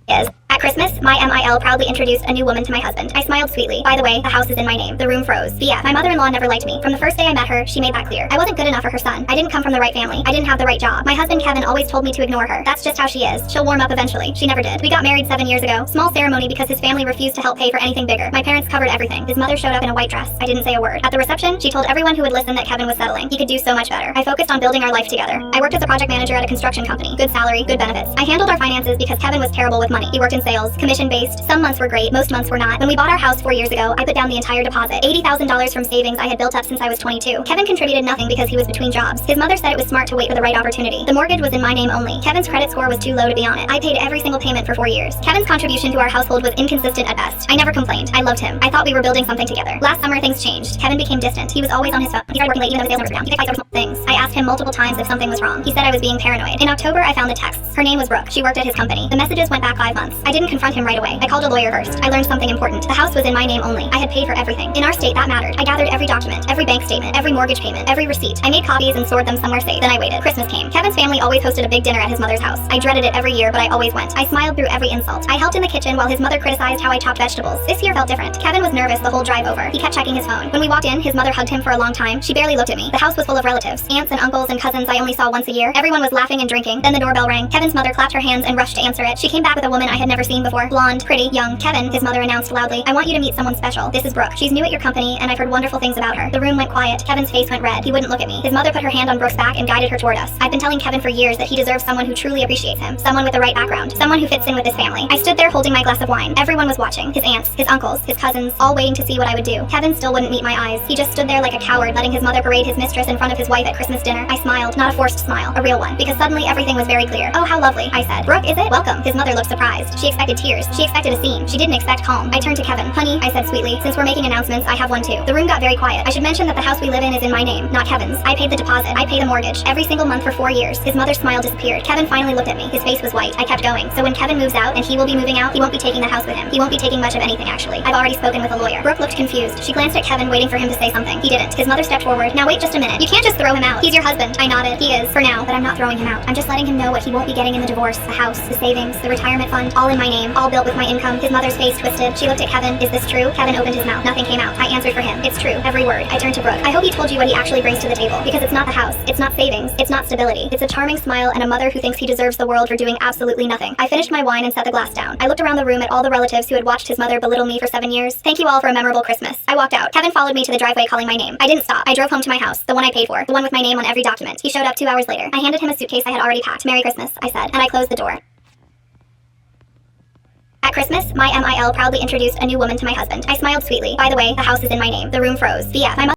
is. At Christmas, my MIL proudly introduced a new woman to my husband. I smiled sweetly. By the way, the house is in my name. The room froze. BF. My mother-in-law never liked me. From the first day I met her, she made that clear. I wasn't good enough for her son. I didn't come from the right family. I didn't have the right job. My husband Kevin always told me to ignore her. That's just how she is. She'll warm up eventually. She never did. We got married 7 years ago. Small ceremony because his family refused to help pay for anything bigger. My parents covered everything. His mother showed up in a white dress. I didn't say a word. At the reception, she told everyone who would listen that Kevin was settling. He could do so much better. I focused on building our life together. I worked as a project manager at a construction company. Good salary, good benefits. I handled our finances because Kevin was terrible with money. He worked in sales, commission-based. Some months were great, most months were not. When we bought our house 4 years ago, I put down the entire deposit, $80,000 from savings I had built up since I was 22. Kevin contributed nothing because he was between jobs. His mother said it was smart to wait for the right opportunity. The mortgage was in my name only. Kevin's credit score was too low to be on it. I paid every single payment for 4 years. Kevin's contribution to our household was inconsistent at best. I never complained. I loved him. I thought we were building something together. Last summer, things changed. Kevin became distant. He was always on his phone. He started working late even though his sales numbers were down. He picked fights over small things. I asked him multiple times if something was wrong. He said I was being paranoid. In October, I found the texts. Her name was Brooke. She worked at his company. The messages went back 5 months. I didn't confront him right away. I called a lawyer first. I learned something important. The house was in my name only. I had paid for everything. In our state, that mattered. I gathered every document, every bank statement, every mortgage payment, every receipt. I made copies and stored them somewhere safe. Then I waited. Christmas came. Kevin's family always hosted a big dinner at his mother's house. I dreaded it every year, but I always went. I smiled through every insult. I helped in the kitchen while his mother criticized how I chopped vegetables. This year felt different. Kevin was nervous the whole drive over. He kept checking his phone. When we walked in, his mother hugged him for a long time. She barely looked at me. The house was full of relatives, aunts and uncles and cousins I only saw once a year. Everyone was laughing and drinking. Then the doorbell rang. Kevin's mother clapped her hands and rushed to answer it. She came back with a woman I had never seen before. Blonde, pretty, young. Kevin, his mother announced loudly, I want you to meet someone special. This is Brooke. She's new at your company, and I've heard wonderful things about her. The room went quiet. Kevin's face went red. He wouldn't look at me. His mother put her hand on Brooke's back and guided her toward us. I've been telling Kevin for years that he deserves someone who truly appreciates him. Someone with the right background. Someone who fits in with his family. I stood there holding my glass of wine. Everyone was watching. His aunts, his uncles, his cousins, all waiting to see what I would do. Kevin still wouldn't meet my eyes. He just stood there like a coward, letting his mother parade his mistress in front of his wife at Christmas dinner. I smiled. Not a forced smile. A real one. Because suddenly everything was very clear. Oh, how lovely, I said. Brooke, is it? Welcome. His mother looked surprised. She expected tears. She expected a scene. She didn't expect calm. I turned to Kevin. Honey, I said sweetly, since we're making announcements, I have one too. The room got very quiet. I should mention that the house we live in is in my name, not Kevin's. I paid the deposit. I paid the mortgage. Every single month for 4 years. His mother's smile disappeared. Kevin finally looked at me. His face was white. I kept going. So when Kevin moves out, and he will be moving out, he won't be taking the house with him. He won't be taking much of anything, actually. I've already spoken with a lawyer. Brooke looked confused. She glanced at Kevin, waiting for him to say something. He didn't. His mother stepped forward. Now wait just a minute. You can't just throw him out. He's your husband. I nodded. He is, for now, but I'm not throwing him out. I'm just letting him know what he won't be getting in the divorce, the house, the savings, the retirement fund, all in my name, all built with my income. His mother's face twisted. She looked at Kevin. Is this true? Kevin opened his mouth. Nothing came out. I answered for him. It's true. Every word. I turned to Brooke. I hope he told you what he actually brings to the table, because it's not the house. It's not savings. It's not stability. It's a charming smile and a mother who thinks he deserves the world for doing absolutely nothing. I finished my wine and set the glass down. I looked around the room at all the relatives who had watched his mother belittle me for 7 years. Thank you all for a memorable Christmas. I walked out. Kevin followed me to the driveway calling my name. I didn't stop. I drove home to my house, the one I paid for, the one with my name on every document. He showed up 2 hours later. I handed him a suitcase I had already packed. Merry Christmas, I said, and I closed the door. At Christmas, my MIL proudly introduced a new woman to my husband. I smiled sweetly. By the way, the house is in my name. The room froze. BF. My mother